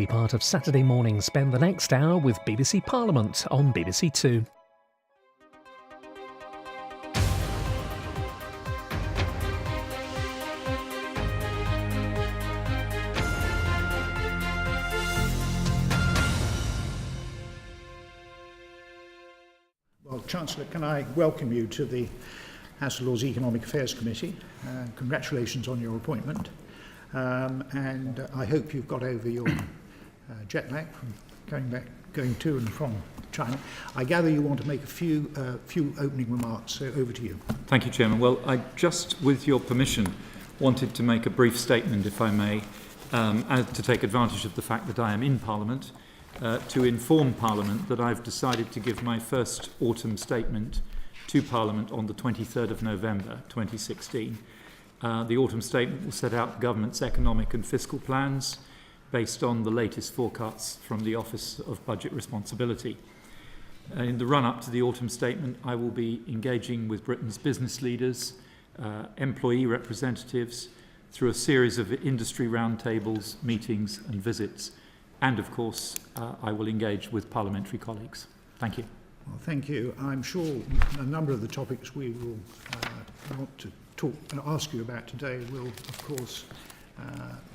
be part of Saturday morning. Spend the next hour with BBC Parliament on BBC Two. Well, Chancellor, can I welcome you to the House of Lords Economic Affairs Committee. Congratulations on your appointment. And I hope you've got over your jet lag from going to and from China. I gather you want to make a few opening remarks, so over to you. Thank you, Chairman. Well, I just, with your permission, wanted to make a brief statement, if I may, to take advantage of the fact that I am in Parliament, to inform Parliament that I've decided to give my first autumn statement to Parliament on the 23rd of November 2016. The autumn statement will set out the government's economic and fiscal plans based on the latest forecasts from the Office of Budget Responsibility. In the run-up to the autumn statement, I will be engaging with Britain's business leaders, employee representatives, through a series of industry roundtables, meetings and visits. And of course, I will engage with parliamentary colleagues. Thank you. Well, thank you. I'm sure a number of the topics we will want to talk and ask you about today will, of course,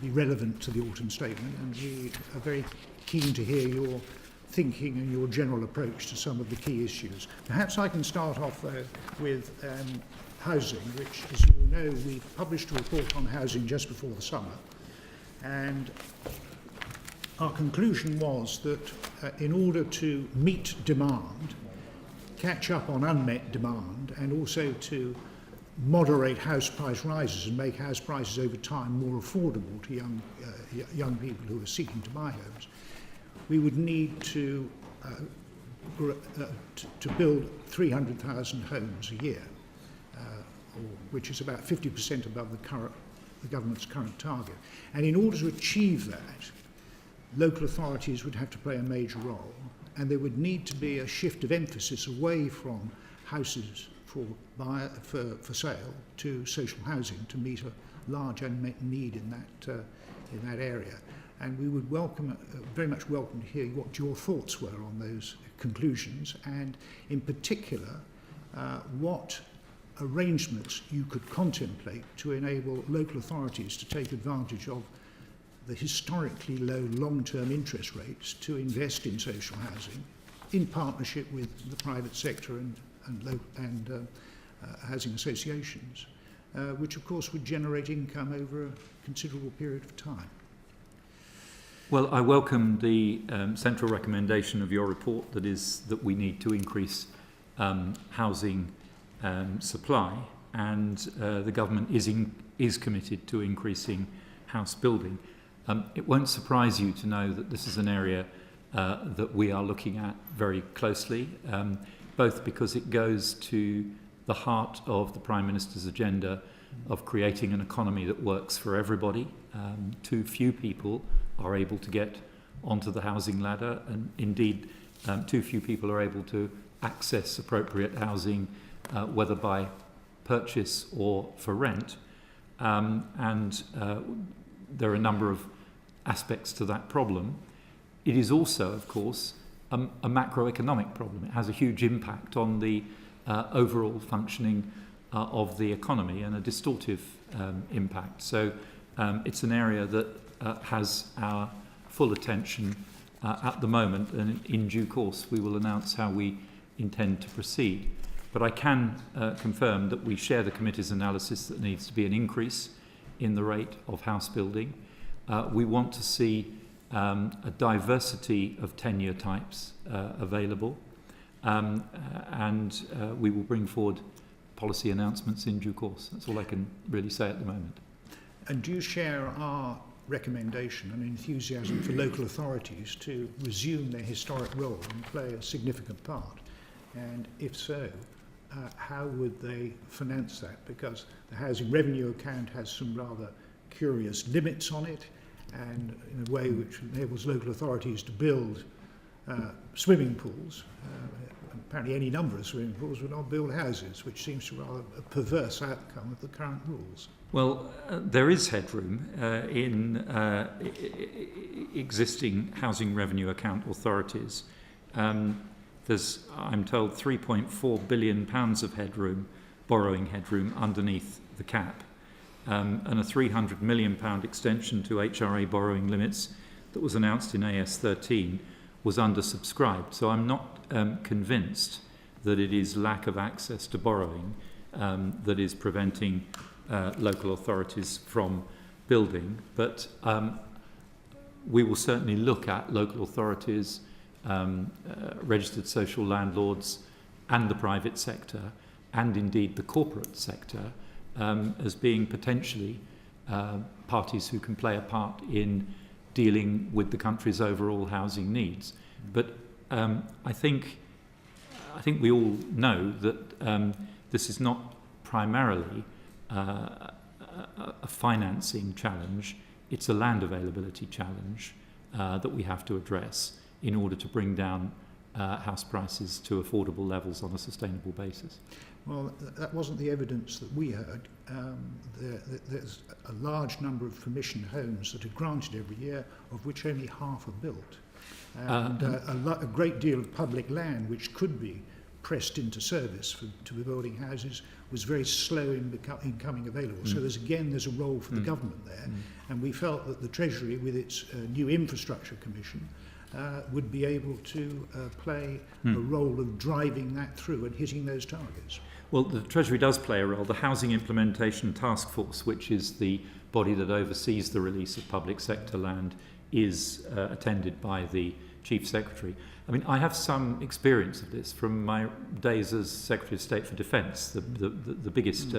be relevant to the autumn statement, and we are very keen to hear your thinking and your general approach to some of the key issues. Perhaps I can start off, though, with housing, which, as you know, we published a report on housing just before the summer, and our conclusion was that in order to meet demand, catch up on unmet demand, and also to moderate house price rises and make house prices over time more affordable to young people who are seeking to buy homes, we would need to build 300,000 homes a year, which is about 50% above the government's current target. And in order to achieve that, local authorities would have to play a major role, and there would need to be a shift of emphasis away from houses for sale to social housing to meet a large unmet need in that area. And we would very much welcome to hear what your thoughts were on those conclusions, and in particular what arrangements you could contemplate to enable local authorities to take advantage of the historically low long-term interest rates to invest in social housing in partnership with the private sector and housing associations, which of course would generate income over a considerable period of time. Well, I welcome the central recommendation of your report that we need to increase housing supply, and the government is committed to increasing house building. It won't surprise you to know that this is an area that we are looking at very closely, both because it goes to the heart of the Prime Minister's agenda of creating an economy that works for everybody. Too few people are able to get onto the housing ladder, and indeed too few people are able to access appropriate housing, whether by purchase or for rent. And there are a number of aspects to that problem. It is also, of course, a macroeconomic problem. It has a huge impact on the overall functioning of the economy, and a distortive impact. So it's an area that has our full attention at the moment, and in due course we will announce how we intend to proceed. But I can confirm that we share the committee's analysis that there needs to be an increase in the rate of house building. We want to see a diversity of tenure types available, and we will bring forward policy announcements in due course. That's all I can really say at the moment. And do you share our recommendation and enthusiasm for local authorities to resume their historic role and play a significant part? And if so, how would they finance that? Because the housing revenue account has some rather curious limits on it, and in a way which enables local authorities to build swimming pools. Apparently any number of swimming pools would not build houses, which seems to be rather a perverse outcome of the current rules. Well, there is headroom in existing housing revenue account authorities. There's, I'm told, £3.4 billion of headroom, borrowing headroom, underneath the cap, and a £300 million extension to HRA borrowing limits that was announced in AS13 was undersubscribed. So I'm not convinced that it is lack of access to borrowing that is preventing local authorities from building. But we will certainly look at local authorities, registered social landlords, and the private sector, and indeed the corporate sector, as being potentially parties who can play a part in dealing with the country's overall housing needs. But I think we all know that this is not primarily a financing challenge. It's a land availability challenge that we have to address in order to bring down house prices to affordable levels on a sustainable basis. Well, that wasn't the evidence that we heard. There's a large number of permission homes that are granted every year, of which only half are built. And a great deal of public land, which could be pressed into service to be building houses, was very slow in becoming available. So there's a role for the government there. And we felt that the Treasury, with its new infrastructure commission, would be able to play a role of driving that through and hitting those targets. Well, the Treasury does play a role. The Housing Implementation Task Force, which is the body that oversees the release of public sector land, is attended by the Chief Secretary. I mean, I have some experience of this from my days as Secretary of State for Defence, the biggest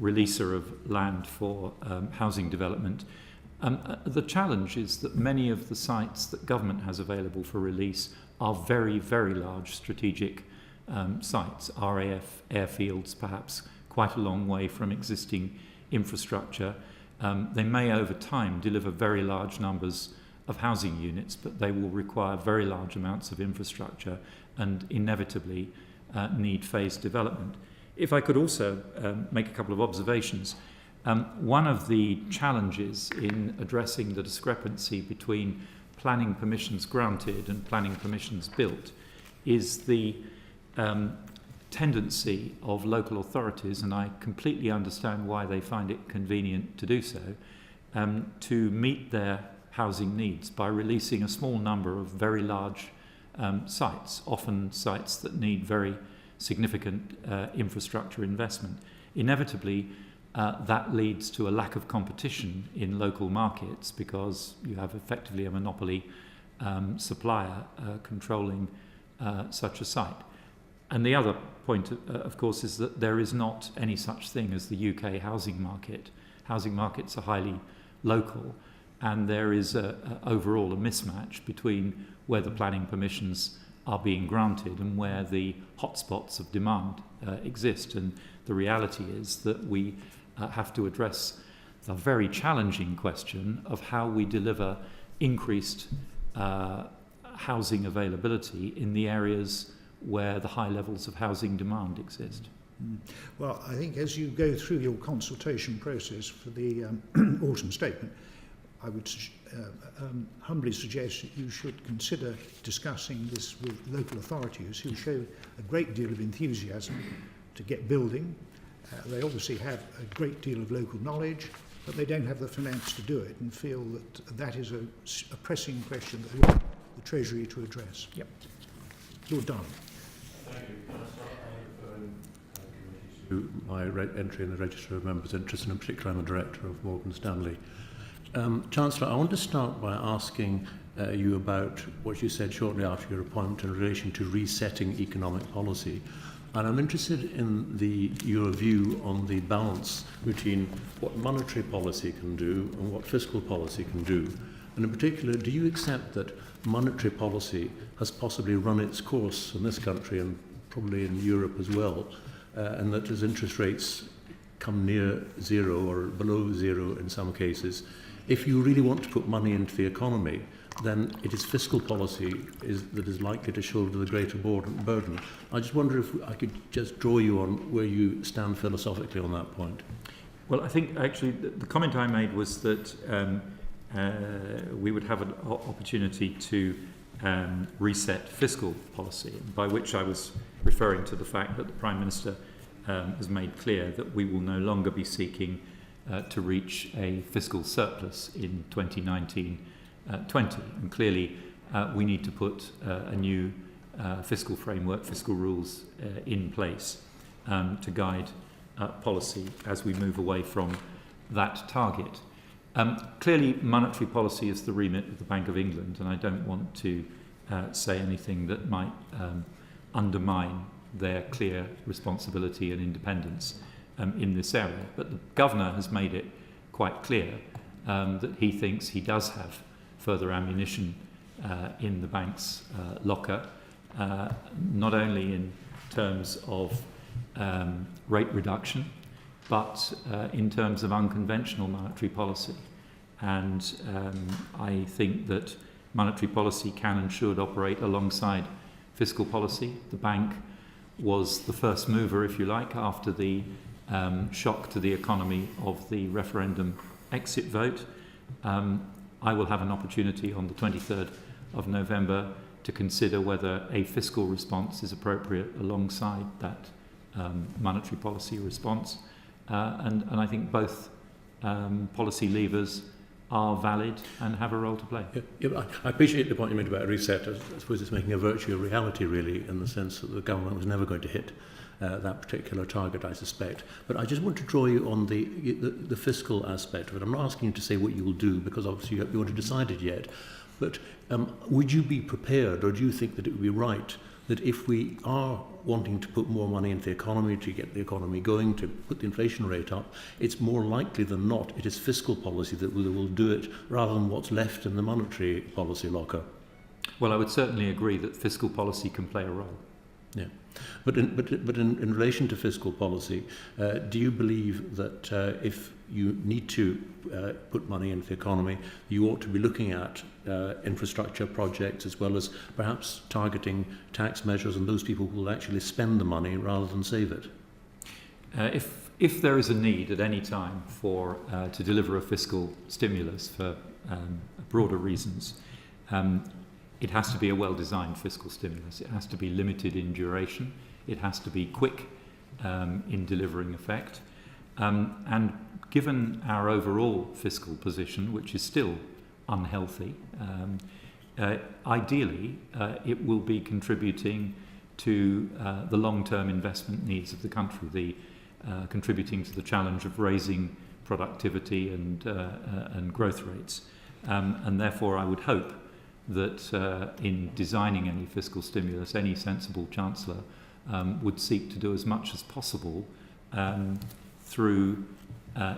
releaser of land for housing development. The challenge is that many of the sites that government has available for release are very, very large strategic sites, RAF airfields, perhaps quite a long way from existing infrastructure. They may over time deliver very large numbers of housing units, but they will require very large amounts of infrastructure and inevitably need phased development. If I could also make a couple of observations. One of the challenges in addressing the discrepancy between planning permissions granted and planning permissions built is the tendency of local authorities, and I completely understand why they find it convenient to do so, to meet their housing needs by releasing a small number of very large sites, often sites that need very significant infrastructure investment. Inevitably, that leads to a lack of competition in local markets because you have effectively a monopoly supplier controlling such a site. And the other point, of course, is that there is not any such thing as the UK housing market. Housing markets are highly local, and there is overall a mismatch between where the planning permissions are being granted and where the hotspots of demand exist. And the reality is that we have to address the very challenging question of how we deliver increased housing availability in the areas where the high levels of housing demand exist. Well, I think as you go through your consultation process for the autumn statement, I would humbly suggest that you should consider discussing this with local authorities who show a great deal of enthusiasm to get building. They obviously have a great deal of local knowledge, but they don't have the finance to do it, and feel that that is a pressing question that they want the Treasury to address. Yep. Lord Darling. Thank you. To my entry in the Register of Members' Interest, and in particular I'm a Director of Morgan Stanley. Chancellor, I want to start by asking you about what you said shortly after your appointment in relation to resetting economic policy. And I'm interested in your view on the balance between what monetary policy can do and what fiscal policy can do. And in particular, do you accept that monetary policy has possibly run its course in this country and probably in Europe as well, and that as interest rates come near zero or below zero in some cases, if you really want to put money into the economy, then it is fiscal policy that is likely to shoulder the greater burden. I just wonder if I could just draw you on where you stand philosophically on that point. Well, I think actually the comment I made was that we would have an opportunity to reset fiscal policy, by which I was referring to the fact that the Prime Minister has made clear that we will no longer be seeking to reach a fiscal surplus in 2019-20. And clearly we need to put a new fiscal framework, fiscal rules in place to guide policy as we move away from that target. Clearly, monetary policy is the remit of the Bank of England, and I don't want to say anything that might undermine their clear responsibility and independence in this area. But the Governor has made it quite clear that he thinks he does have further ammunition in the bank's locker, not only in terms of rate reduction, but in terms of unconventional monetary policy. And I think that monetary policy can and should operate alongside fiscal policy. The bank was the first mover, if you like, after the shock to the economy of the referendum exit vote. I will have an opportunity on the 23rd of November to consider whether a fiscal response is appropriate alongside that monetary policy response. And I think both policy levers are valid and have a role to play. Yeah, I appreciate the point you made about a reset. I suppose it's making a virtual reality, really, in the sense that the government was never going to hit that particular target, I suspect. But I just want to draw you on the fiscal aspect of it. I'm not asking you to say what you will do, because obviously you haven't decided yet. But would you be prepared, or do you think that it would be right that if we are wanting to put more money into the economy, to get the economy going, to put the inflation rate up, it's more likely than not it is fiscal policy that will do it rather than what's left in the monetary policy locker? Well, I would certainly agree that fiscal policy can play a role. Yeah, but in relation to fiscal policy, do you believe that if you need to put money into the economy, you ought to be looking at infrastructure projects as well as perhaps targeting tax measures and those people who will actually spend the money rather than save it? If there is a need at any time for to deliver a fiscal stimulus for broader reasons, it has to be a well-designed fiscal stimulus. It has to be limited in duration. It has to be quick in delivering effect. And given our overall fiscal position, which is still unhealthy, ideally it will be contributing to the long-term investment needs of the country, contributing to the challenge of raising productivity and growth rates. And therefore I would hope that in designing any fiscal stimulus, any sensible Chancellor would seek to do as much as possible through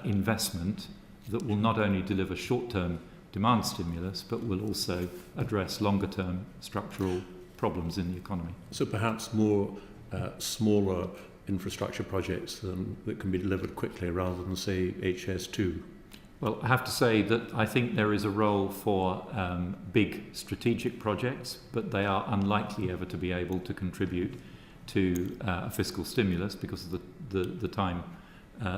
investment that will not only deliver short-term demand stimulus, but will also address longer-term structural problems in the economy. So perhaps more smaller infrastructure projects that can be delivered quickly rather than, say, HS2? Well, I have to say that I think there is a role for big strategic projects, but they are unlikely ever to be able to contribute to a fiscal stimulus because of the time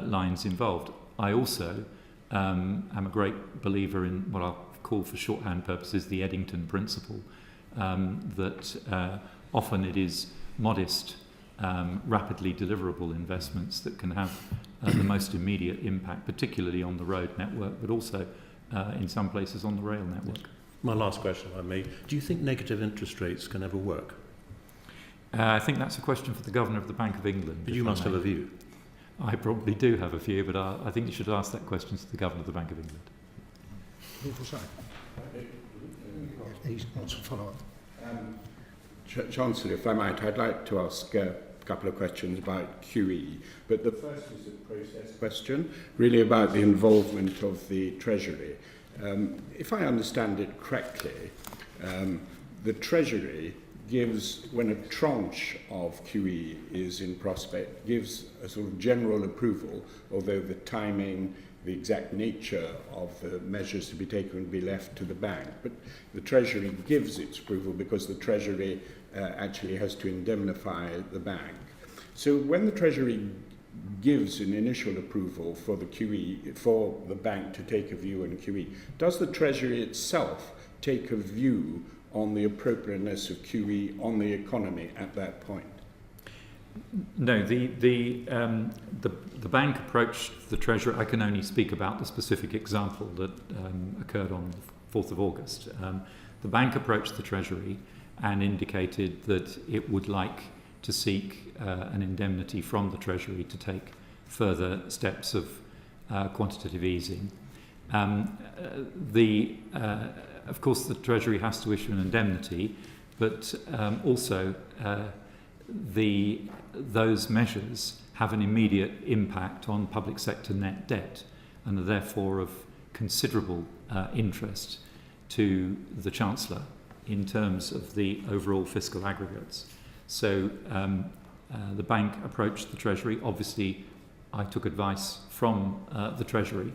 lines involved. I also am a great believer in what I'll call for shorthand purposes the Eddington principle, that often it is modest, rapidly deliverable investments that can have the most immediate impact, particularly on the road network, but also in some places on the rail network. My last question, if I may. Do you think negative interest rates can ever work? I think that's a question for the Governor of the Bank of England. But you must have a view. I probably do have a view, but I think you should ask that question to the Governor of the Bank of England. He wants to follow up. Chancellor, if I might, I'd like to ask a couple of questions about QE, but the first is a process question, really about the involvement of the Treasury. If I understand it correctly, the Treasury gives, when a tranche of QE is in prospect, gives a sort of general approval, although the timing the exact nature of the measures to be taken would be left to the bank. But the Treasury gives its approval because the Treasury actually has to indemnify the bank. So when the Treasury gives an initial approval for the QE, for the bank to take a view on QE, does the Treasury itself take a view on the appropriateness of QE on the economy at that point? No, the bank approached the Treasury. I can only speak about the specific example that occurred on the 4th of August. The bank approached the Treasury and indicated that it would like to seek an indemnity from the Treasury to take further steps of quantitative easing. Of course, the Treasury has to issue an indemnity, but also those measures have an immediate impact on public sector net debt and are therefore of considerable interest to the Chancellor in terms of the overall fiscal aggregates. So the bank approached the Treasury. Obviously, I took advice from the Treasury,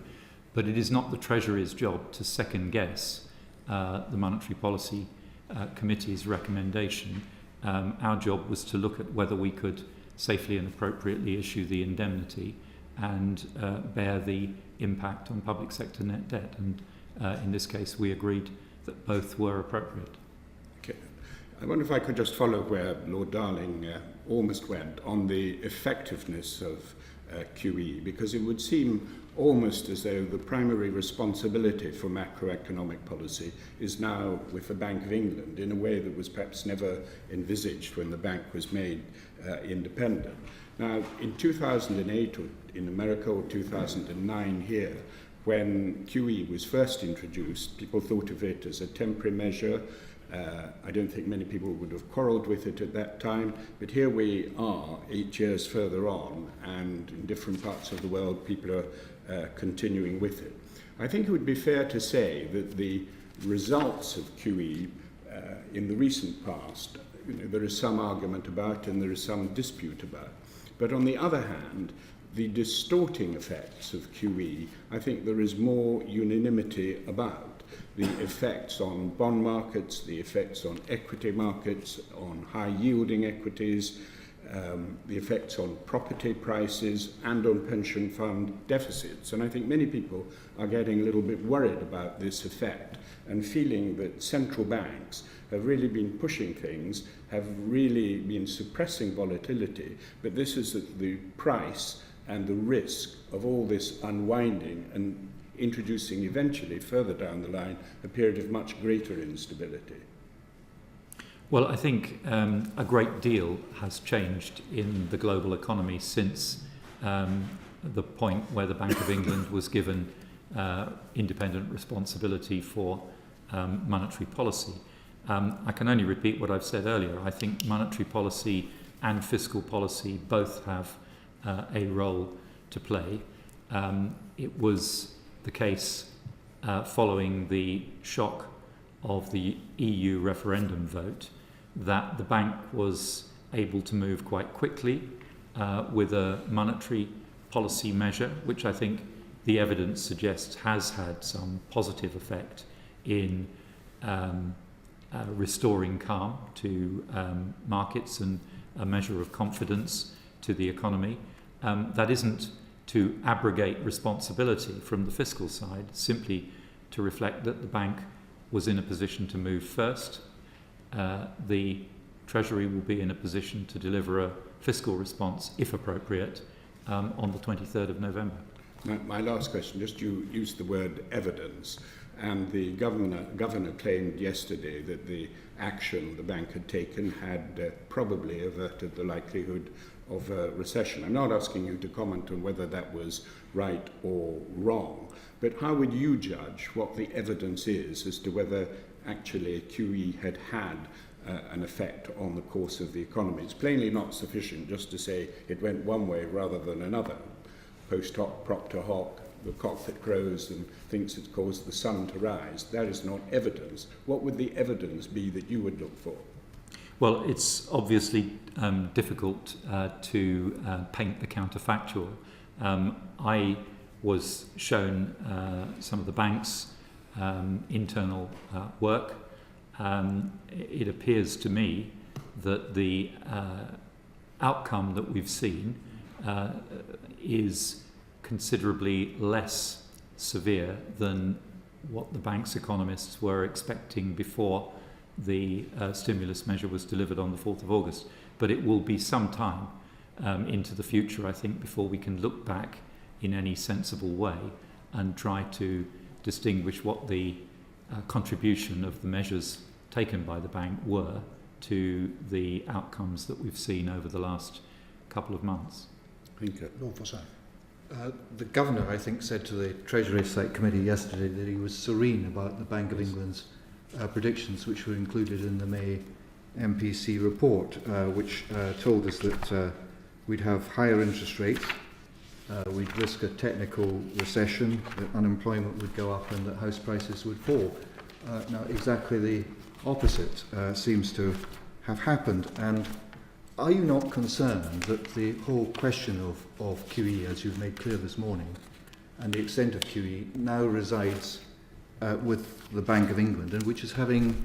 but it is not the Treasury's job to second guess the Monetary Policy Committee's recommendation. Our job was to look at whether we could safely and appropriately issue the indemnity and bear the impact on public sector net debt. And in this case, we agreed that both were appropriate. Okay. I wonder if I could just follow where Lord Darling almost went on the effectiveness of QE, because it would seem almost as though the primary responsibility for macroeconomic policy is now with the Bank of England in a way that was perhaps never envisaged when the bank was made independent. Now, in 2008 in America or 2009 here, when QE was first introduced, people thought of it as a temporary measure. I don't think many people would have quarrelled with it at that time, but here we are 8 years further on, and in different parts of the world people are continuing with it. I think it would be fair to say that the results of QE in the recent past, there is some argument about and there is some dispute about. But on the other hand, the distorting effects of QE, I think there is more unanimity about. The effects on bond markets, the effects on equity markets, on high-yielding equities, the effects on property prices and on pension fund deficits. And I think many people are getting a little bit worried about this effect and feeling that central banks have really been pushing things, have really been suppressing volatility, but this is at the price and the risk of all this unwinding and introducing eventually, further down the line, a period of much greater instability. Well, I think a great deal has changed in the global economy since the point where the Bank of England was given independent responsibility for monetary policy. I can only repeat what I've said earlier. I think monetary policy and fiscal policy both have a role to play. It was the case following the shock of the EU referendum vote that the bank was able to move quite quickly with a monetary policy measure, which I think the evidence suggests has had some positive effect in restoring calm to markets and a measure of confidence to the economy. That isn't to abrogate responsibility from the fiscal side, simply to reflect that the bank was in a position to move first. The Treasury will be in a position to deliver a fiscal response, if appropriate, on the 23rd of November. My last question, just you used the word evidence, and the governor claimed yesterday that the action the bank had taken had probably averted the likelihood of a recession. I'm not asking you to comment on whether that was right or wrong, but how would you judge what the evidence is as to whether actually QE had an effect on the course of the economy? It's plainly not sufficient just to say it went one way rather than another. Post hoc, propter hoc, the cock that crows and thinks it's caused the sun to rise. That is not evidence. What would the evidence be that you would look for? Well, it's obviously difficult to paint the counterfactual. I was shown some of the bank's internal work. It appears to me that the outcome that we've seen is considerably less severe than what the bank's economists were expecting before the stimulus measure was delivered on the 4th of August. But it will be some time into the future, I think, before we can look back in any sensible way and try to distinguish what the contribution of the measures taken by the bank were to the outcomes that we've seen over the last couple of months. Thank you. Lord Forsyth. The Governor, I think, said to the Treasury Select Committee yesterday that he was serene about the Bank of England's predictions, which were included in the May MPC report, which told us that we'd have higher interest rates, we'd risk a technical recession, that unemployment would go up and that house prices would fall. Now, exactly the opposite seems to have happened. And are you not concerned that the whole question of QE, as you've made clear this morning, and the extent of QE now resides with the Bank of England, and which is having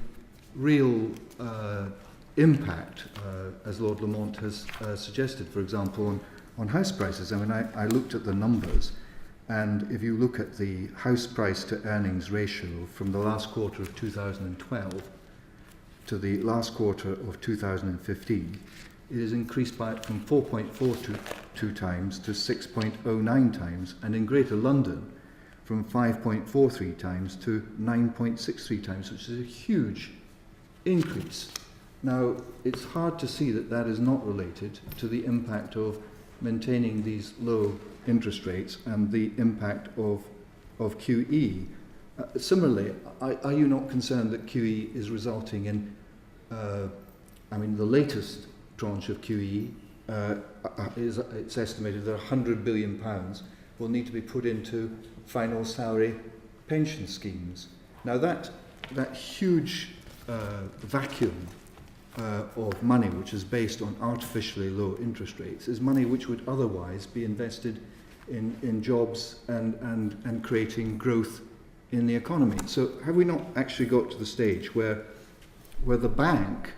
real impact, as Lord Lamont has suggested, for example, on house prices? I mean, I looked at the numbers, and if you look at the house price to earnings ratio from the last quarter of 2012 to the last quarter of 2015, it has increased from 4.42 times to 6.09 times, and in Greater London from 5.43 times to 9.63 times, which is a huge increase. Now, it's hard to see that that is not related to the impact of maintaining these low interest rates and the impact of QE. Similarly, are you not concerned that QE is resulting in, the latest tranche of QE it's estimated that £100 billion will need to be put into final salary pension schemes. Now that huge vacuum of money, which is based on artificially low interest rates, is money which would otherwise be invested in jobs and creating growth in the economy. So have we not actually got to the stage where the bank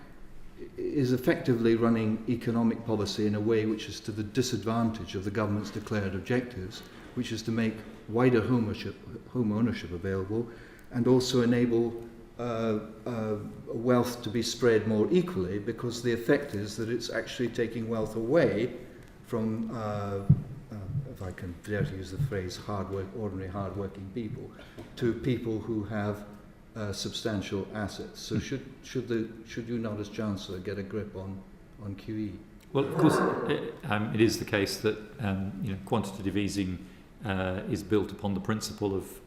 is effectively running economic policy in a way which is to the disadvantage of the government's declared objectives, which is to make wider home ownership available and also enable wealth to be spread more equally, because the effect is that it's actually taking wealth away from, if I can dare to use the phrase, ordinary hard-working people, to people who have substantial assets. So should you not, as Chancellor, get a grip on QE? Well, of course, it is the case that quantitative easing is built upon the principle of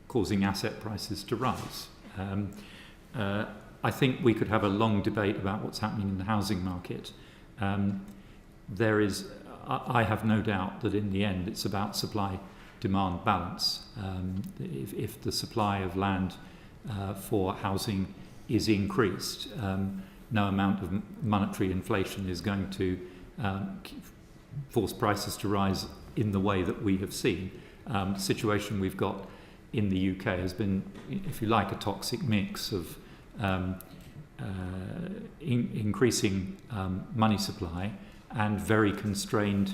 causing asset prices to rise. I think we could have a long debate about what's happening in the housing market. I have no doubt that in the end it's about supply-demand balance. If the supply of land for housing is increased, no amount of monetary inflation is going to force prices to rise in the way that we have seen. The situation we've got in the UK has been, if you like, a toxic mix of increasing money supply and very constrained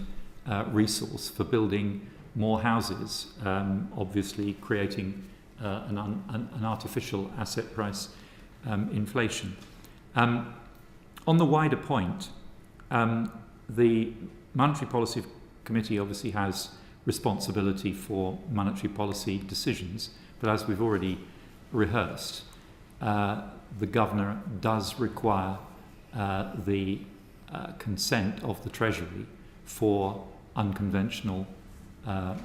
resource for building more houses, obviously creating an artificial asset price inflation. On the wider point, the Monetary Policy Committee obviously has responsibility for monetary policy decisions, but as we've already rehearsed, the Governor does require the consent of the Treasury for unconventional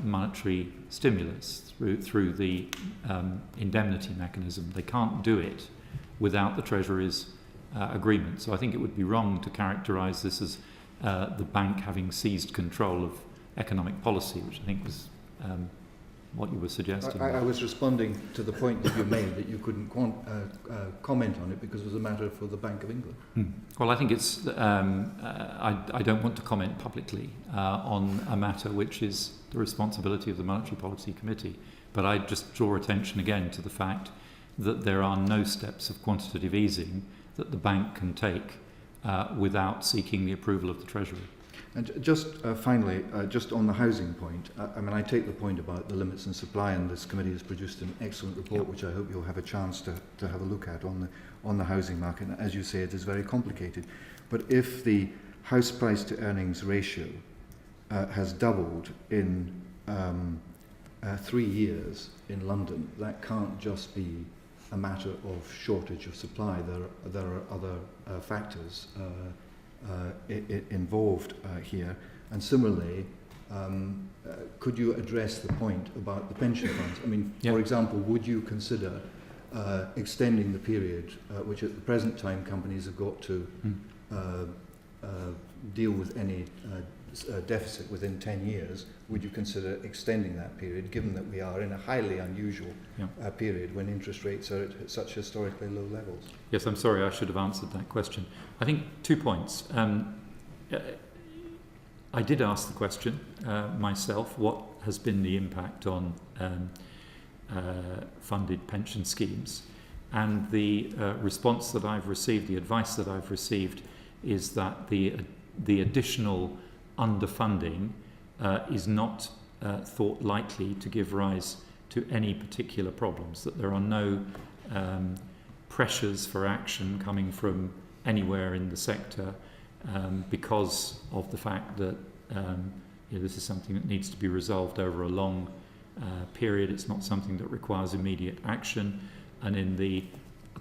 monetary stimulus through the indemnity mechanism. They can't do it without the Treasury's agreement. So I think it would be wrong to characterise this as the bank having seized control of economic policy, which I think was what you were suggesting. I was responding to the point that you made that you couldn't comment on it because it was a matter for the Bank of England. Well, I think it's. I don't want to comment publicly on a matter which is the responsibility of the Monetary Policy Committee, but I just draw attention again to the fact that there are no steps of quantitative easing that the bank can take without seeking the approval of the Treasury. And just finally, just on the housing point, I mean, I take the point about the limits in supply, and this committee has produced an excellent report, which I hope you'll have a chance to have a look at on the housing market. And as you say, it is very complicated. But if the house price to earnings ratio has doubled in 3 years in London, that can't just be a matter of shortage of supply. There are other factors involved here. And similarly, could you address the point about the pension funds? I mean, for example, would you consider extending the period which at the present time companies have got to deal with any deficit within 10 years? Would you consider extending that period, given that we are in a highly unusual period when interest rates are at such historically low levels? Yes, I'm sorry, I should have answered that question. I think 2 points. I did ask the question myself, what has been the impact on funded pension schemes? And the response that I've received, the advice that I've received, is that the additional underfunding is not thought likely to give rise to any particular problems, that there are no pressures for action coming from anywhere in the sector because of the fact that this is something that needs to be resolved over a long period. It's not something that requires immediate action, and in the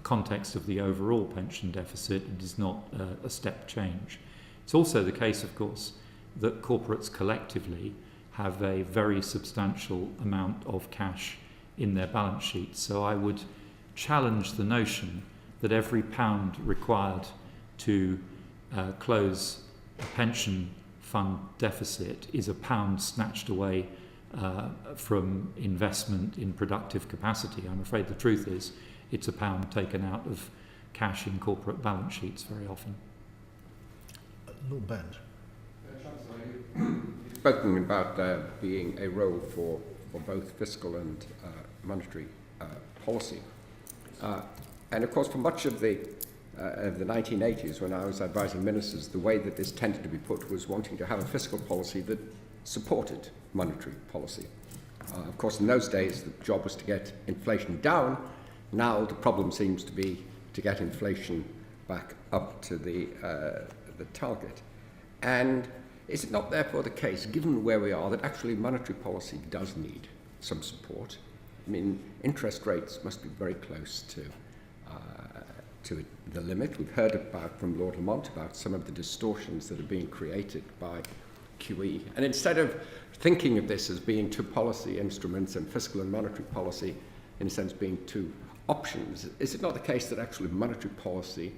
context of the overall pension deficit, it is not a step change. It's also the case, of course, that corporates collectively have a very substantial amount of cash in their balance sheets. So I would challenge the notion that every pound required to close a pension fund deficit is a pound snatched away from investment in productive capacity. I'm afraid the truth is it's a pound taken out of cash in corporate balance sheets very often. Lord Burns. You've spoken about there being a role for both fiscal and monetary policy. And of course, for much of the 1980s, when I was advising ministers, the way that this tended to be put was wanting to have a fiscal policy that supported monetary policy. Of course, in those days, the job was to get inflation down. Now the problem seems to be to get inflation back up to the target. And is it not therefore the case, given where we are, that actually monetary policy does need some support? I mean, interest rates must be very close to the limit. We've heard from Lord Lamont about some of the distortions that are being created by QE. And instead of thinking of this as being two policy instruments and fiscal and monetary policy, in a sense, being two options, is it not the case that actually monetary policy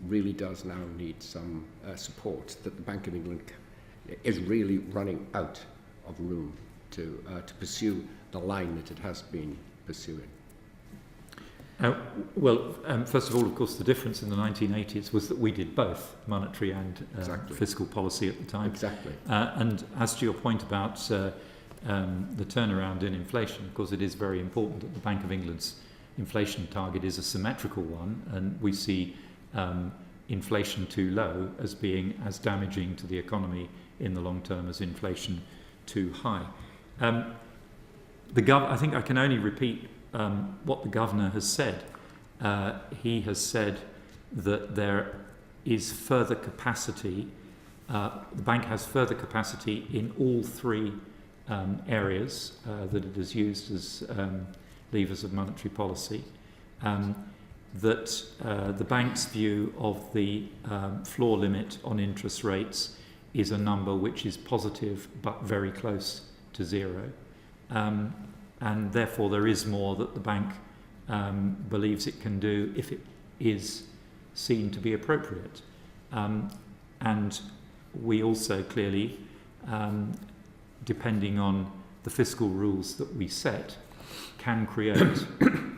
really does now need some support, that the Bank of England is really running out of room to pursue the line that it has been pursuing? First of all, of course, the difference in the 1980s was that we did both monetary and fiscal policy at the time. Exactly. And as to your point about the turnaround in inflation, of course, it is very important that the Bank of England's inflation target is a symmetrical one, and we see inflation too low as being as damaging to the economy in the long term as inflation too high. I think I can only repeat what the Governor has said. He has said that there is further capacity, the bank has further capacity in all three areas that it has used as levers of monetary policy. That the bank's view of the floor limit on interest rates is a number which is positive but very close to zero. And therefore there is more that the bank believes it can do if it is seen to be appropriate. And we also clearly, depending on the fiscal rules that we set can create,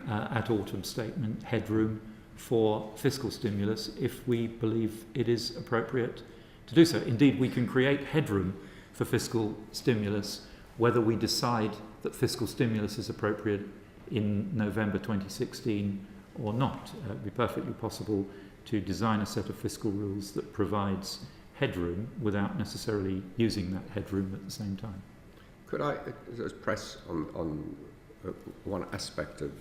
at autumn statement, headroom for fiscal stimulus if we believe it is appropriate to do so. Indeed, we can create headroom for fiscal stimulus whether we decide that fiscal stimulus is appropriate in November 2016 or not. It would be perfectly possible to design a set of fiscal rules that provides headroom without necessarily using that headroom at the same time. Could I just press on one aspect of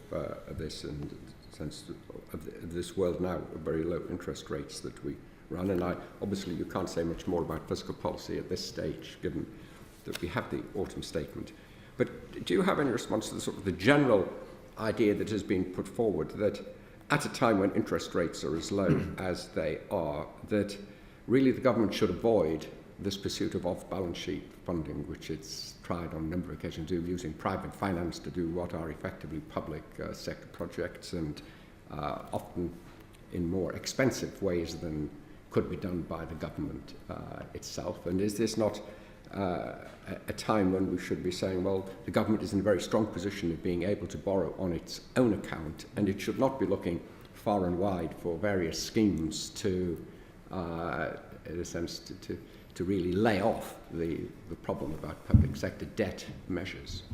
this, in the sense of this world now, very low interest rates that we run, and obviously you can't say much more about fiscal policy at this stage, given that we have the autumn statement. But do you have any response to the sort of the general idea that has been put forward that at a time when interest rates are as low as they are, that really the government should avoid this pursuit of off-balance sheet funding, which it's tried on a number of occasions to do, using private finance to do what are effectively public sector projects, and often in more expensive ways than could be done by the government itself? And is this not a time when we should be saying, well, the government is in a very strong position of being able to borrow on its own account, and it should not be looking far and wide for various schemes to, in a sense, to really lay off the problem about public sector debt measures?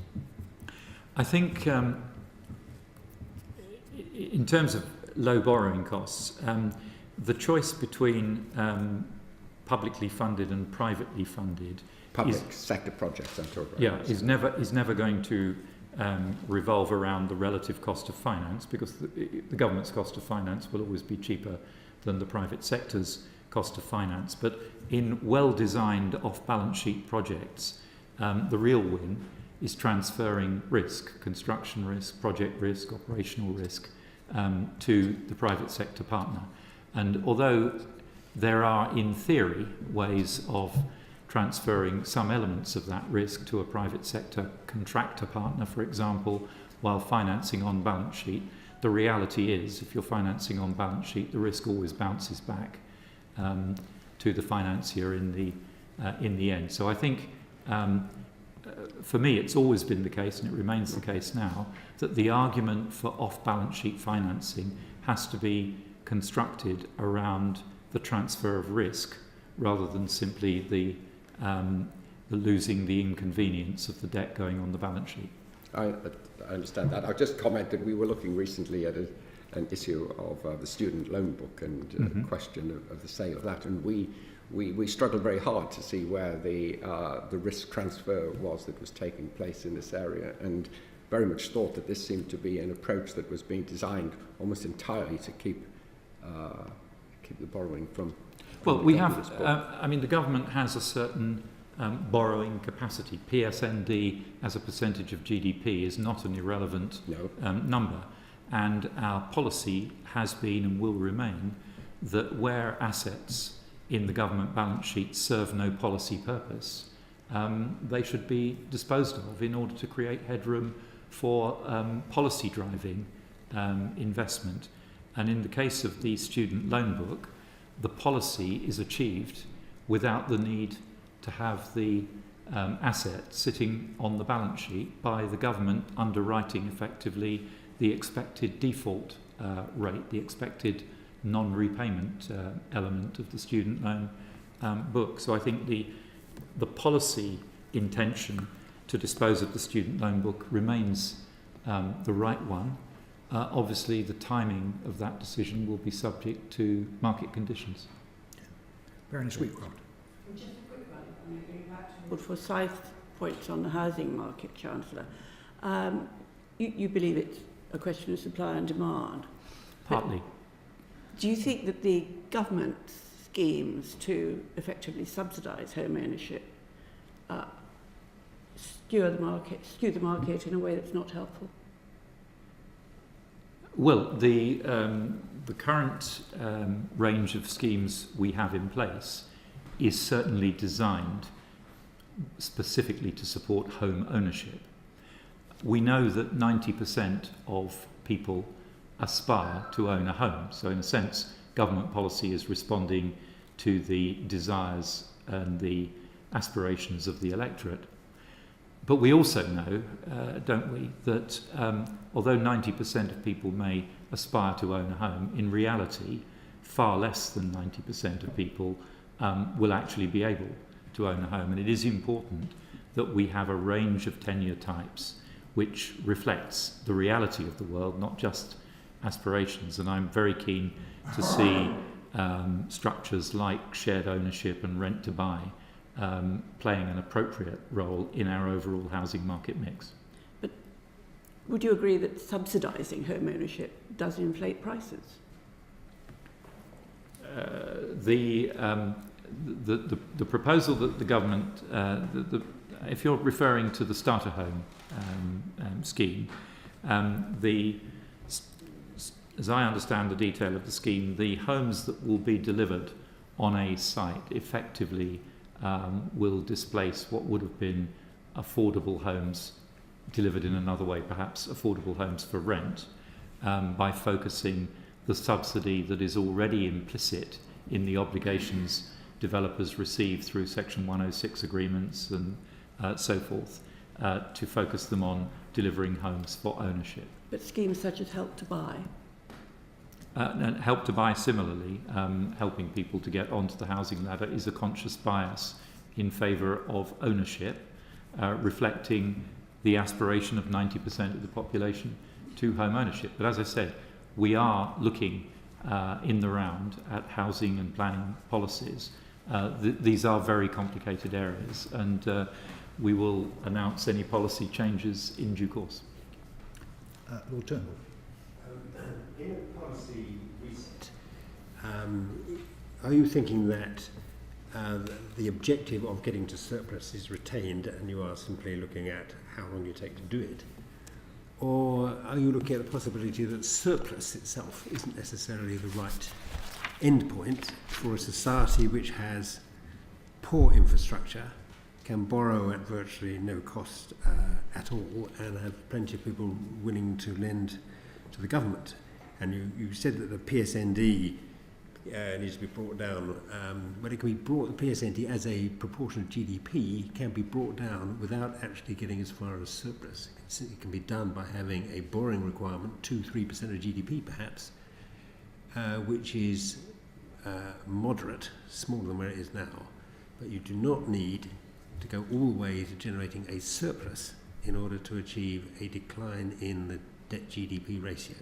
I think in terms of low borrowing costs, the choice between publicly funded and privately funded sector projects, I'm talking about. Yeah, is never going to revolve around the relative cost of finance, because the government's cost of finance will always be cheaper than the private sector's cost of finance. But in well-designed off-balance sheet projects, the real win is transferring risk, construction risk, project risk, operational risk, to the private sector partner. And although there are, in theory, ways of transferring some elements of that risk to a private sector contractor partner, for example, while financing on balance sheet, the reality is, if you're financing on balance sheet, the risk always bounces back to the financier in the end. So I think, for me, it's always been the case, and it remains the case now, that the argument for off-balance sheet financing has to be constructed around the transfer of risk, rather than simply the losing the inconvenience of the debt going on the balance sheet. I understand that. I'll just comment that we were looking recently at an issue of the student loan book and question of the sale of that, and we struggled very hard to see where the risk transfer was that was taking place in this area, and very much thought that this seemed to be an approach that was being designed almost entirely to keep the borrowing from. Well, we have. The government has a certain borrowing capacity. PSND as a percentage of GDP is not an irrelevant number, and our policy has been and will remain that where assets in the government balance sheet serve no policy purpose, they should be disposed of in order to create headroom for policy driving investment. And in the case of the student loan book, the policy is achieved without the need to have the asset sitting on the balance sheet by the government underwriting effectively the expected default rate, the expected non-repayment element of the student loan book. So I think the policy intention to dispose of the student loan book remains the right one. Obviously, the timing of that decision will be subject to market conditions. Baroness Wheatcroft. Just a quick one, going back to Forsyth's points on the housing market, Chancellor. You believe it's a question of supply and demand. Partly. Do you think that the government's schemes to effectively subsidise home ownership skew the market in a way that's not helpful? Well, the current range of schemes we have in place is certainly designed specifically to support home ownership. We know that 90% of people aspire to own a home. So in a sense, government policy is responding to the desires and the aspirations of the electorate. But we also know, don't we, that although 90% of people may aspire to own a home, in reality, far less than 90% of people will actually be able to own a home. And it is important that we have a range of tenure types which reflects the reality of the world, not just aspirations. And I'm very keen to see structures like shared ownership and rent to buy playing an appropriate role in our overall housing market mix. But would you agree that subsidising home ownership does inflate prices? The proposal that the government, if you're referring to the starter home scheme, as I understand the detail of the scheme, the homes that will be delivered on a site effectively will displace what would have been affordable homes delivered in another way, perhaps affordable homes for rent, by focusing the subsidy that is already implicit in the obligations developers receive through Section 106 agreements and so forth, to focus them on delivering homes for ownership. But schemes such as Help to Buy? And Help to Buy similarly, helping people to get onto the housing ladder, is a conscious bias in favour of ownership, reflecting the aspiration of 90% of the population to home ownership. But as I said, we are looking in the round at housing and planning policies. These are very complicated areas, and we will announce any policy changes in due course. Lord Turnbull. In a policy reset, are you thinking that the objective of getting to surplus is retained and you are simply looking at how long you take to do it? Or are you looking at the possibility that surplus itself isn't necessarily the right endpoint for a society which has poor infrastructure, can borrow at virtually no cost at all, and have plenty of people willing to lend to the government? And you said that the PSND needs to be brought down, but it can be brought, the PSND as a proportion of GDP can be brought down without actually getting as far as surplus. It can be done by having a borrowing requirement, 2-3% of GDP perhaps, which is moderate, smaller than where it is now. But you do not need to go all the way to generating a surplus in order to achieve a decline in the debt-GDP ratio.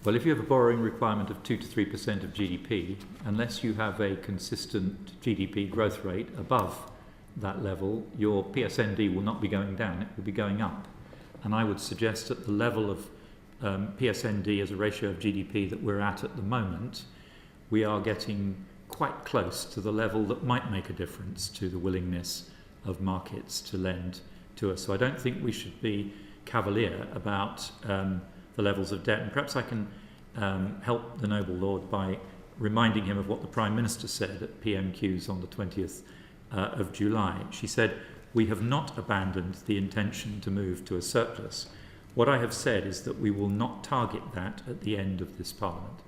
Well, if you have a borrowing requirement of 2 to 3% of GDP, unless you have a consistent GDP growth rate above that level, your PSND will not be going down, it will be going up. And I would suggest at the level of PSND as a ratio of GDP that we're at the moment, we are getting quite close to the level that might make a difference to the willingness of markets to lend to us. So I don't think we should be cavalier about the levels of debt. And perhaps I can help the noble lord by reminding him of what the Prime Minister said at PMQs on the 20th of July. She said, "We have not abandoned the intention to move to a surplus. What I have said is that we will not target that at the end of this Parliament."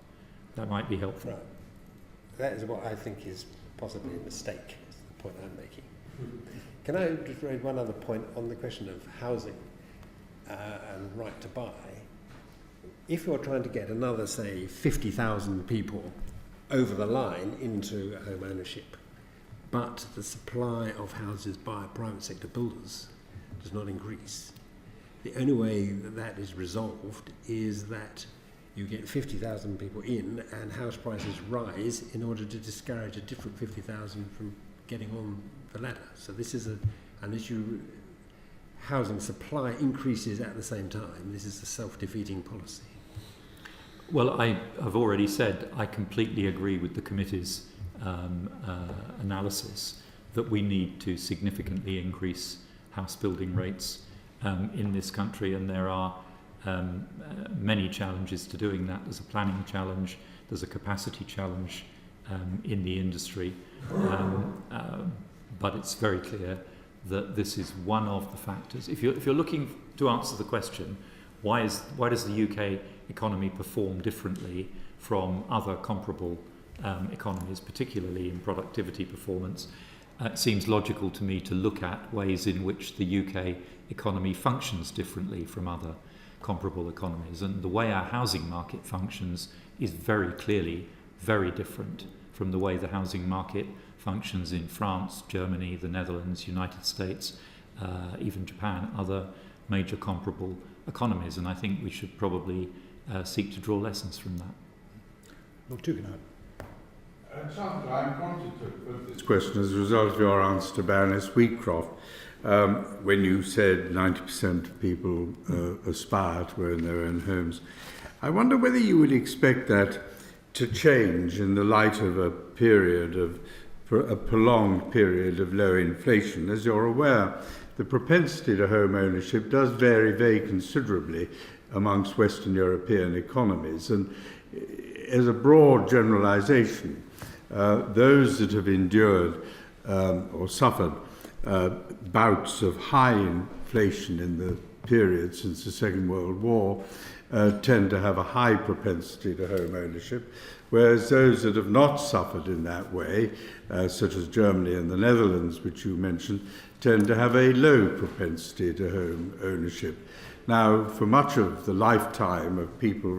That might be helpful. Right. That is what I think is possibly a mistake, is the point I'm making. Can I just raise one other point on the question of housing and right to buy? If you're trying to get another, say, 50,000 people over the line into home ownership, but the supply of houses by private sector builders does not increase, the only way that is resolved is that you get 50,000 people in and house prices rise in order to discourage a different 50,000 from getting on the ladder. So this is an issue. Housing supply increases at the same time. This is a self-defeating policy. Well, I have already said I completely agree with the committee's analysis that we need to significantly increase house building rates in this country, and there are many challenges to doing that. There's a planning challenge, there's a capacity challenge in the industry, but it's very clear that this is one of the factors. If you're looking to answer the question, why does the UK economy perform differently from other comparable economies, particularly in productivity performance, it seems logical to me to look at ways in which the UK economy functions differently from other comparable economies. And the way our housing market functions is very clearly very different from the way the housing market functions in France, Germany, the Netherlands, United States, even Japan, other major comparable economies. And I think we should probably seek to draw lessons from that. Lord Tugendhat. Chancellor, I'm wanted to put this question as a result of your answer to Baroness Wheatcroft, when you said 90% of people aspire to own their own homes. I wonder whether you would expect that to change in the light of a prolonged period of low inflation. As you're aware, the propensity to home ownership does vary very considerably amongst Western European economies. And as a broad generalization, those that have endured or suffered bouts of high inflation in the period since the Second World War tend to have a high propensity to home ownership, whereas those that have not suffered in that way, such as Germany and the Netherlands, which you mentioned, tend to have a low propensity to home ownership. Now, for much of the lifetime of people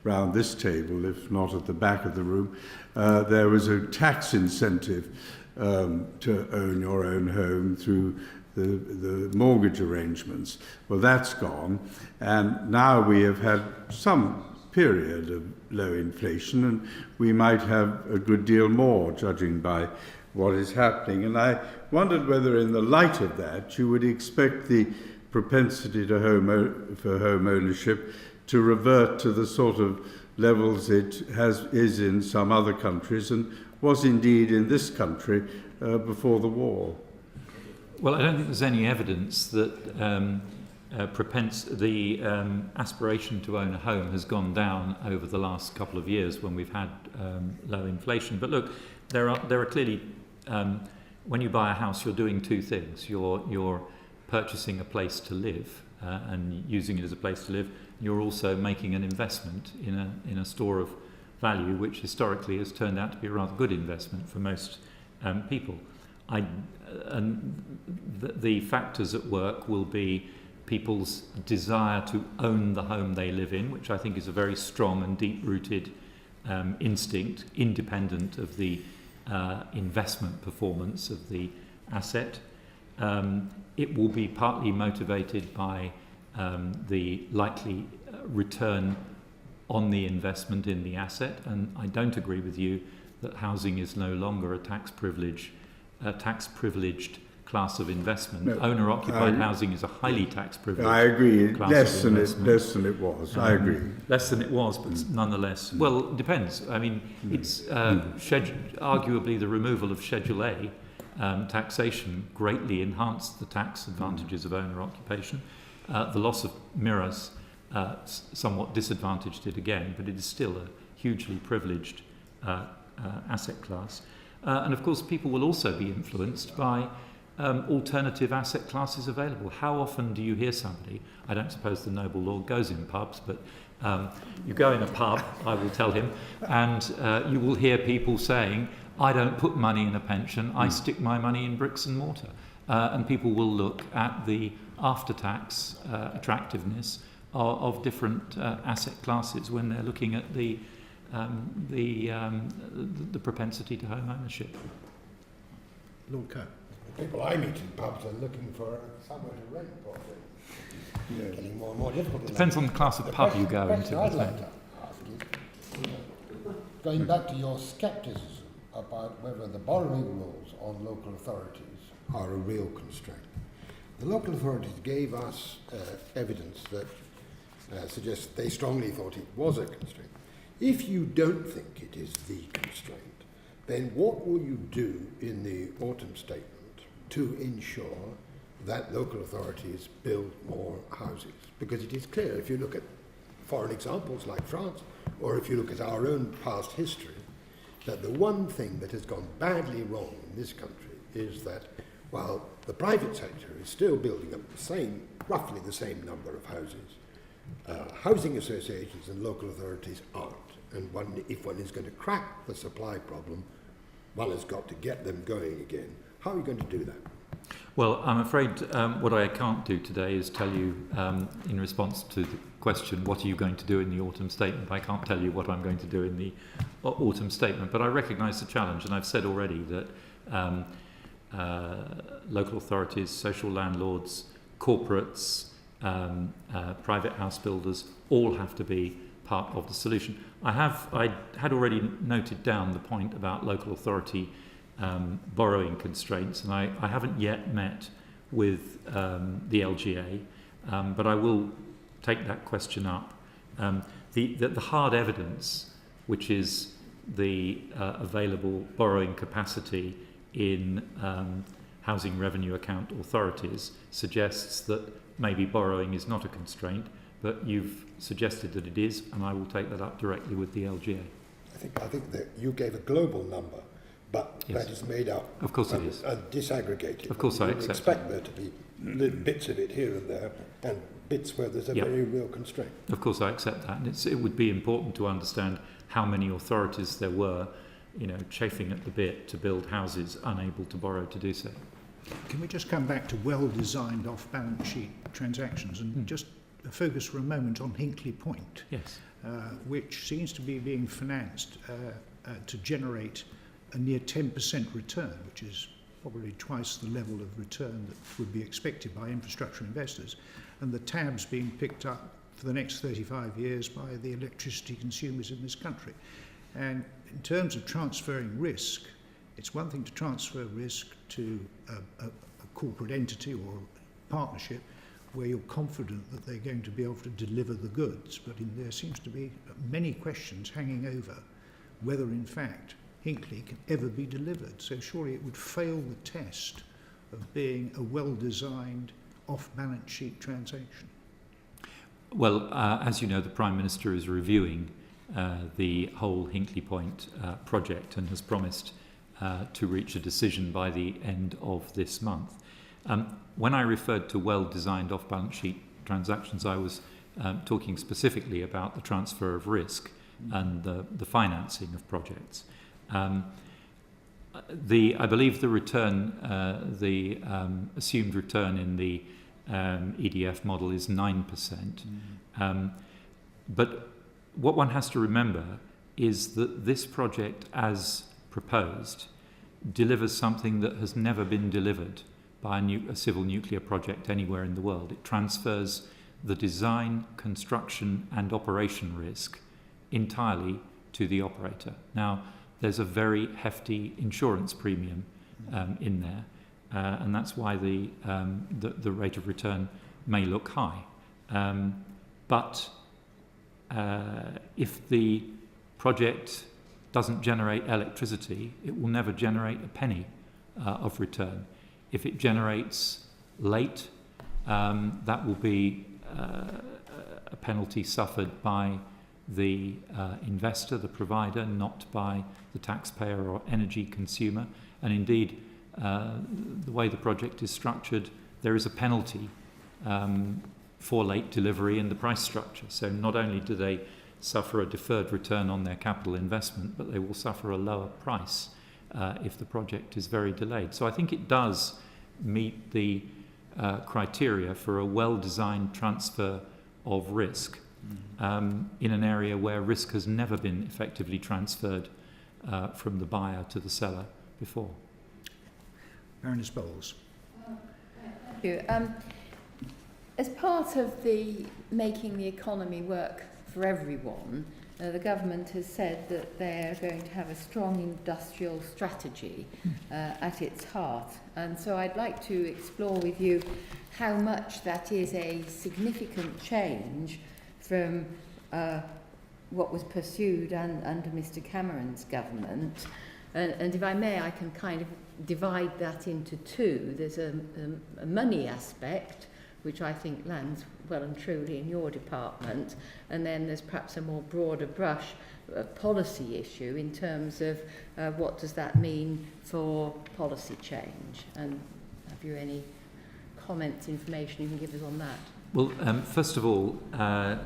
around this table, if not at the back of the room, there was a tax incentive to own your own home through the mortgage arrangements. Well, that's gone, and now we have had some period of low inflation, and we might have a good deal more, judging by what is happening. And I wondered whether, in the light of that, you would expect the propensity to for home ownership to revert to the sort of levels it is in some other countries and was indeed in this country before the war. Well, I don't think there's any evidence that aspiration to own a home has gone down over the last couple of years when we've had low inflation. But look, there are clearly, when you buy a house, you're doing two things. You're purchasing a place to live and using it as a place to live. You're also making an investment in a store of value, which historically has turned out to be a rather good investment for most people. The factors at work will be people's desire to own the home they live in, which I think is a very strong and deep-rooted instinct, independent of the investment performance of the asset. It will be partly motivated by the likely return on the investment in the asset, and I don't agree with you that housing is no longer a tax-privileged class of investment. No, owner-occupied housing is a highly tax-privileged. I agree. Class less of than it was. I agree. Less than it was, but nonetheless. Well, it depends. I mean, it's arguably the removal of Schedule A taxation greatly enhanced the tax advantages of owner occupation. The loss of mirrors somewhat disadvantaged it again, but it is still a hugely privileged asset class. And of course, people will also be influenced by alternative asset classes available. How often do you hear somebody, I don't suppose the noble lord goes in pubs, but you go in a pub, I will tell him, and you will hear people saying, I don't put money in a pension, I stick my money in bricks and mortar. And people will look at the after-tax attractiveness of different asset classes when they're looking at the propensity to home ownership. Lord Kerr. The people I meet in pubs are looking for somewhere to rent properly. Getting more and more difficult. Depends on the class of pub you go into. I'd like to ask you, going back to your scepticism about whether the borrowing rules on local authorities are a real constraint. The local authorities gave us evidence that suggests they strongly thought it was a constraint. If you don't think it is the constraint, then what will you do in the autumn statement to ensure that local authorities build more houses? Because it is clear, if you look at foreign examples like France, or if you look at our own past history, that the one thing that has gone badly wrong in this country is that while the private sector is still building up roughly the same number of houses, housing associations and local authorities aren't. And if one is going to crack the supply problem, one has got to get them going again How are you going to do that? Well, I'm afraid what I can't do today is tell you, in response to the question, what are you going to do in the autumn statement? I can't tell you what I'm going to do in the autumn statement, but I recognise the challenge, and I've said already that local authorities, social landlords, corporates, private house builders all have to be part of the solution. I had already noted down the point about local authority borrowing constraints, and I haven't yet met with the LGA, but I will take that question up. The hard evidence, which is the available borrowing capacity in housing revenue account authorities, suggests that maybe borrowing is not a constraint, but you've suggested that it is, and I will take that up directly with the LGA. I think that you gave a global number, but Yes. that is made up Of course it is. and disaggregated. Of course I You would accept expect there to be little bits of it here and there, and bits where there's a Yeah. very real constraint. Of course, I accept that, and it would be important to understand how many authorities there were, chafing at the bit to build houses, unable to borrow to do so. Can we just come back to well-designed off-balance sheet transactions and just focus for a moment on Hinkley Point, Yes. which seems to be being financed to generate a near 10% return, which is probably twice the level of return that would be expected by infrastructure investors, and the tabs being picked up for the next 35 years by the electricity consumers in this country. And in terms of transferring risk, it's one thing to transfer risk to a corporate entity or partnership where you're confident that they're going to be able to deliver the goods, but there seems to be many questions hanging over whether in fact Hinkley can ever be delivered. So surely it would fail the test of being a well-designed off-balance sheet transaction. Well, as you know, the Prime Minister is reviewing the whole Hinkley Point project and has promised to reach a decision by the end of this month. When I referred to well-designed off-balance sheet transactions, I was talking specifically about the transfer of risk and the financing of projects. I believe the return, the assumed return in the EDF model is 9%. But what one has to remember is that this project, as proposed, delivers something that has never been delivered by a civil nuclear project anywhere in the world. It transfers the design, construction and operation risk entirely to the operator. Now, there's a very hefty insurance premium in there, and that's why the rate of return may look high. But if the project doesn't generate electricity, it will never generate a penny of return. If it generates late, that will be a penalty suffered by the investor, the provider, not by the taxpayer or energy consumer. And indeed, the way the project is structured, there is a penalty for late delivery in the price structure. So not only do they suffer a deferred return on their capital investment, but they will suffer a lower price if the project is very delayed. So I think it does meet the criteria for a well-designed transfer of risk in an area where risk has never been effectively transferred from the buyer to the seller before. Baroness Bowles. Thank you. As part of the making the economy work for everyone, the government has said that they're going to have a strong industrial strategy at its heart. And so I'd like to explore with you how much that is a significant change from what was pursued under Mr. Cameron's government. And if I may, I can kind of divide that into two. There's a money aspect, which I think lands well and truly in your department, and then there's perhaps a more broader brush policy issue in terms of what does that mean for policy change, and have you any comments, information you can give us on that? Well, first of all,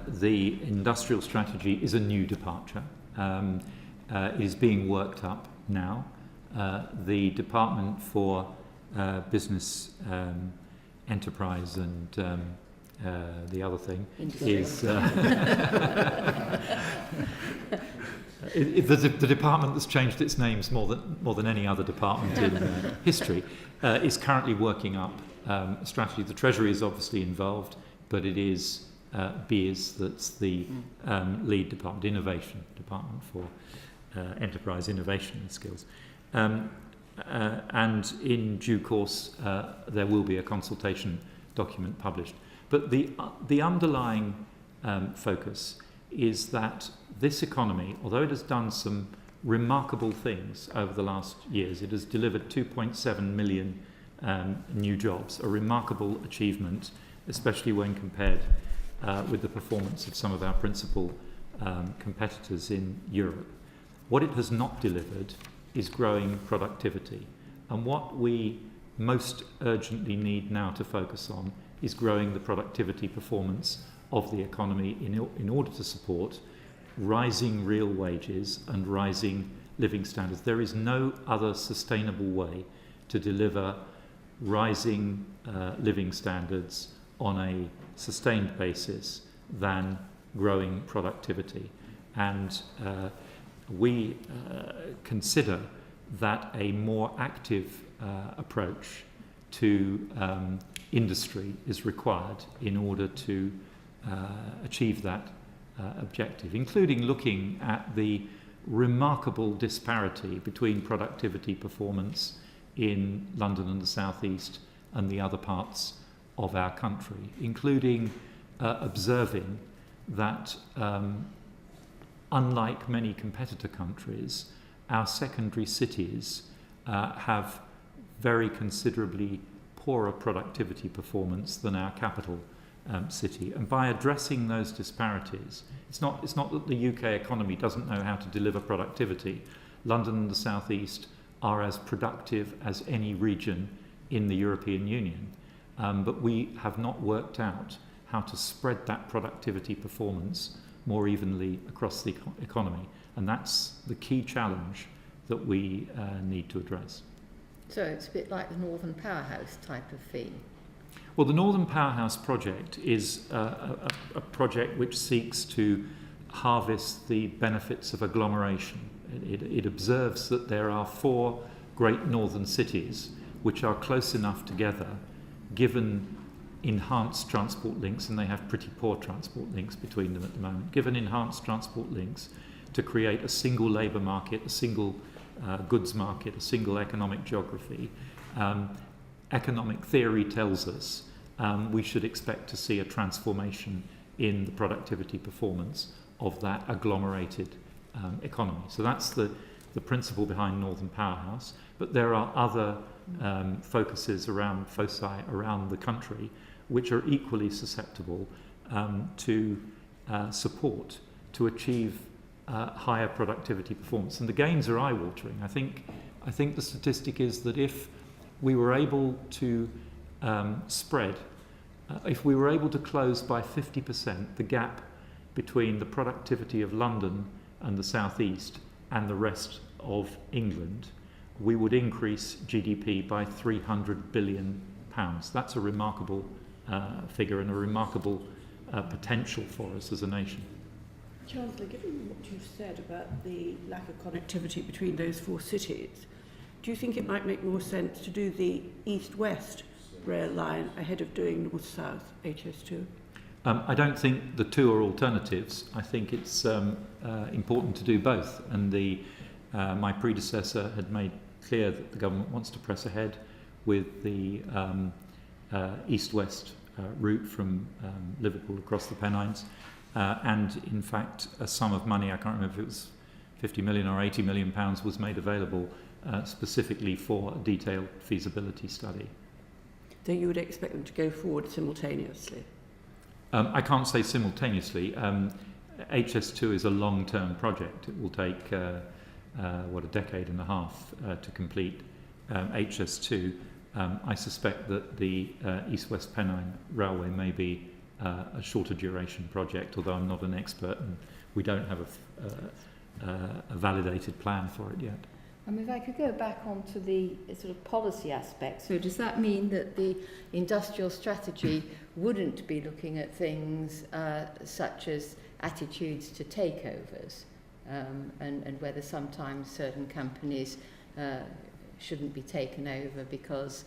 the industrial strategy is a new departure. It is being worked up now. The Department for business, enterprise, and the other thing is the department that's changed its names more than any other department in history is currently working up a strategy. The Treasury is obviously involved, but it is BEIS that's the lead department, innovation department for enterprise innovation and skills. And in due course, there will be a consultation document published. But the underlying focus is that this economy, although it has done some remarkable things over the last years, it has delivered 2.7 million new jobs, a remarkable achievement, especially when compared with the performance of some of our principal competitors in Europe. What it has not delivered is growing productivity. And what we most urgently need now to focus on is growing the productivity performance of the economy in order to support rising real wages and rising living standards. There is no other sustainable way to deliver rising living standards on a sustained basis than growing productivity. And we consider that a more active approach to industry is required in order to achieve that objective, including looking at the remarkable disparity between productivity performance in London and the South East and the other parts of our country, including observing that unlike many competitor countries, our secondary cities have very considerably poorer productivity performance than our capital city. And by addressing those disparities, it's not that the UK economy doesn't know how to deliver productivity. London and the South East are as productive as any region in the European Union. But we have not worked out how to spread that productivity performance more evenly across the economy. And that's the key challenge that we need to address. So it's a bit like the Northern Powerhouse type of fee. Well, the Northern Powerhouse project is a project which seeks to harvest the benefits of agglomeration. It observes that there are 4 great northern cities which are close enough together, given enhanced transport links, and they have pretty poor transport links between them at the moment, given enhanced transport links to create a single labour market, a single goods market, a single economic geography. Economic theory tells us we should expect to see a transformation in the productivity performance of that agglomerated economy. So that's the principle behind Northern Powerhouse. But there are other focuses around foci around the country which are equally susceptible to support to achieve higher productivity performance. And the gains are eye-watering. I think the statistic is that if we were able to if we were able to close by 50% the gap between the productivity of London and the South East and the rest of England, we would increase GDP by £300 billion. That's a remarkable figure and a remarkable potential for us as a nation. Chancellor, given what you've said about the lack of connectivity between those 4 cities, do you think it might make more sense to do the east-west rail line ahead of doing north-south HS2? I don't think the two are alternatives. I think it's important to do both. And my predecessor had made clear that the government wants to press ahead with the east-west route from Liverpool across the Pennines. And in fact, a sum of money, I can't remember if it was 50 million or 80 million pounds, was made available specifically for a detailed feasibility study. So you would expect them to go forward simultaneously? I can't say simultaneously. HS2 is a long-term project. It will take, a decade and a half to complete HS2. I suspect that the East-West Pennine Railway may be a shorter duration project, although I'm not an expert and we don't have a validated plan for it yet. If I could go back onto the sort of policy aspect, so does that mean that the industrial strategy wouldn't be looking at things such as attitudes to takeovers and whether sometimes certain companies shouldn't be taken over because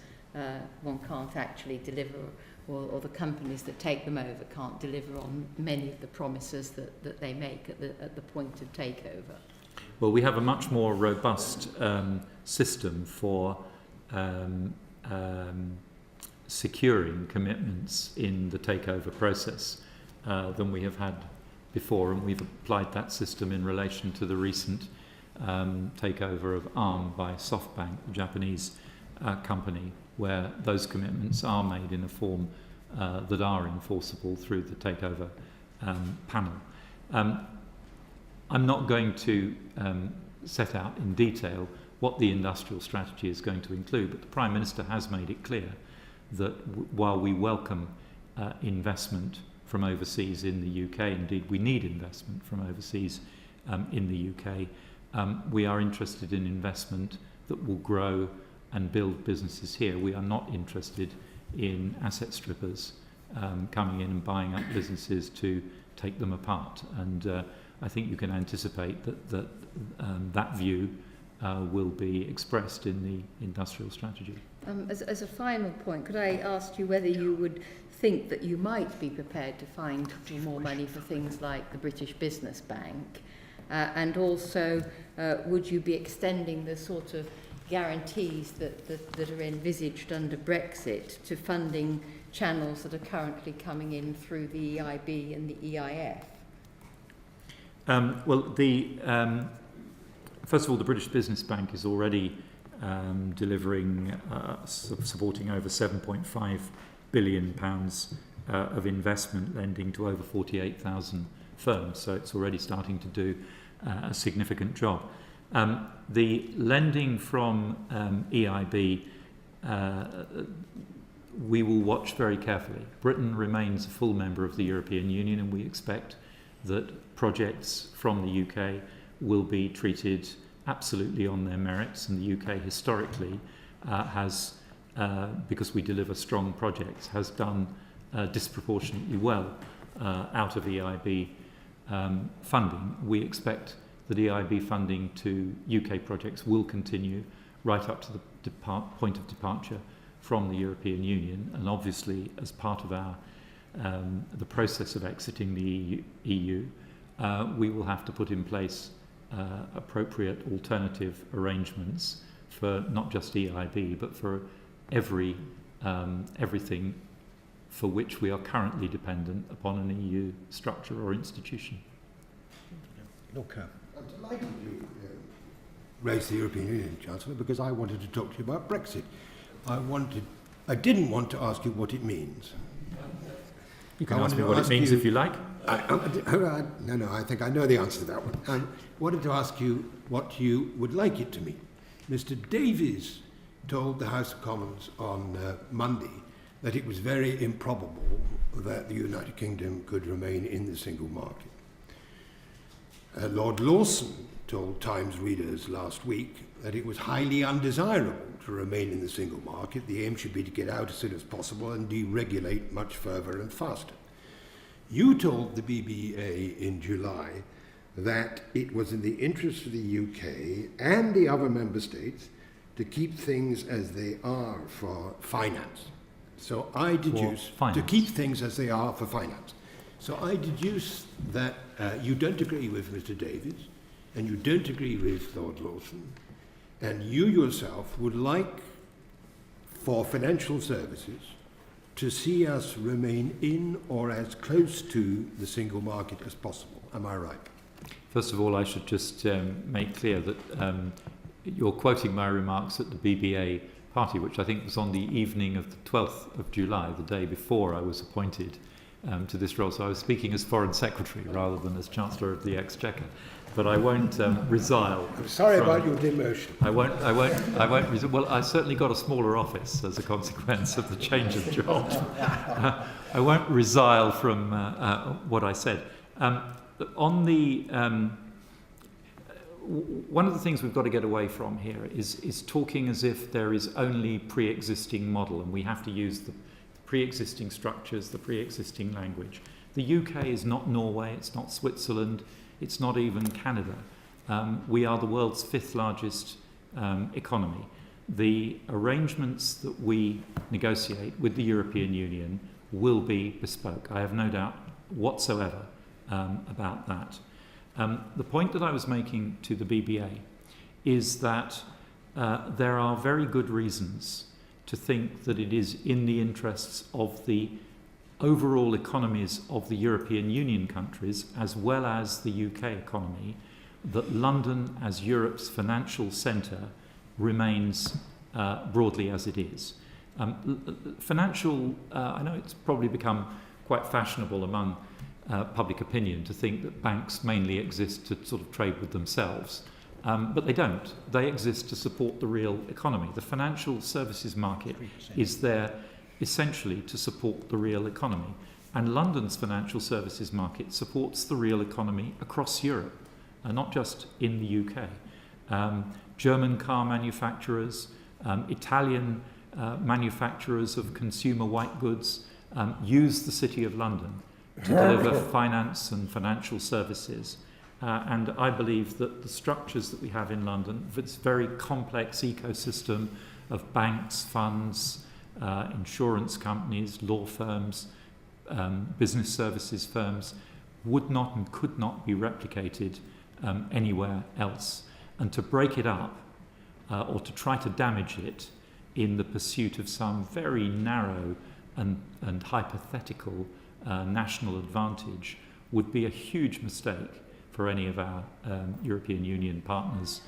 one can't actually deliver, or the companies that take them over can't deliver on many of the promises that they make at the point of takeover? Well, we have a much more robust system for securing commitments in the takeover process than we have had before, and we've applied that system in relation to the recent takeover of Arm by SoftBank, the Japanese company, where those commitments are made in a form that are enforceable through the takeover panel. I'm not going to set out in detail what the industrial strategy is going to include, but the Prime Minister has made it clear that while we welcome investment from overseas in the UK, indeed we need investment from overseas in the UK, we are interested in investment that will grow and build businesses here. We are not interested in asset strippers coming in and buying up businesses to take them apart. And I think you can anticipate that view will be expressed in the industrial strategy. As a final point, could I ask you whether you would think that you might be prepared to find more money for things like the British Business Bank, and also would you be extending the sort of guarantees that are envisaged under Brexit to funding channels that are currently coming in through the EIB and the EIF? First of all, the British Business Bank is already delivering, supporting over £7.5 billion of investment lending to over 48,000 firms. So it's already starting to do a significant job. The lending from EIB, we will watch very carefully. Britain remains a full member of the European Union, and we expect that projects from the UK will be treated absolutely on their merits, and the UK historically has, because we deliver strong projects, has done disproportionately well out of EIB funding. We expect that EIB funding to UK projects will continue right up to the point of departure from the European Union, and obviously as part of our the process of exiting the EU, we will have to put in place appropriate alternative arrangements for not just EIB but for everything for which we are currently dependent upon an EU structure or institution. Look, I'm delighted you raised the European Union, Chancellor, because I wanted to talk to you about Brexit. I didn't want to ask you what it means. You can ask me what it means if you like. No, I think I know the answer to that one. I wanted to ask you what you would like it to mean. Mr. Davies told the House of Commons on Monday that it was very improbable that the United Kingdom could remain in the single market. Lord Lawson told Times readers last week that it was highly undesirable to remain in the single market. The aim should be to get out as soon as possible and deregulate much further and faster. You told the BBA in July that it was in the interest of the UK and the other member states to keep things as they are for finance. So I deduce to keep things as they are for finance. So I deduce that you don't agree with Mr. Davies and you don't agree with Lord Lawson, and you yourself would like for financial services to see us remain in or as close to the single market as possible. Am I right? First of all, I should just make clear that you're quoting my remarks at the BBA party, which I think was on the evening of the 12th of July, the day before I was appointed to this role. So I was speaking as Foreign Secretary rather than as Chancellor of the Exchequer. But I won't resile. I'm sorry about your demotion. I won't. Well, I certainly got a smaller office as a consequence of the change of job. I won't resile from what I said. On the one of the things we've got to get away from here is talking as if there is only pre-existing model and we have to use the pre-existing structures, the pre-existing language. The UK is not Norway, it's not Switzerland, it's not even Canada. We are the world's 5th largest economy. The arrangements that we negotiate with the European Union will be bespoke. I have no doubt whatsoever about that. The point that I was making to the BBA is that there are very good reasons to think that it is in the interests of the overall economies of the European Union countries, as well as the UK economy, that London as Europe's financial centre remains broadly as it is. I know it's probably become quite fashionable among public opinion to think that banks mainly exist to sort of trade with themselves. But they don't. They exist to support the real economy. The financial services market 3%. Is there essentially to support the real economy. And London's financial services market supports the real economy across Europe, not just in the UK. German car manufacturers, Italian manufacturers of consumer white goods use the City of London to deliver finance and financial services. And I believe that the structures that we have in London, this very complex ecosystem of banks, funds, insurance companies, law firms, business services firms, would not and could not be replicated anywhere else. And to break it up or to try to damage it in the pursuit of some very narrow and hypothetical national advantage would be a huge mistake for any of our European Union partners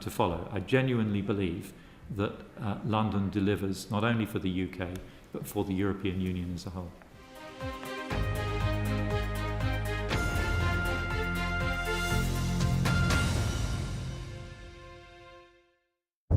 to follow. I genuinely believe that London delivers not only for the UK, but for the European Union as a whole.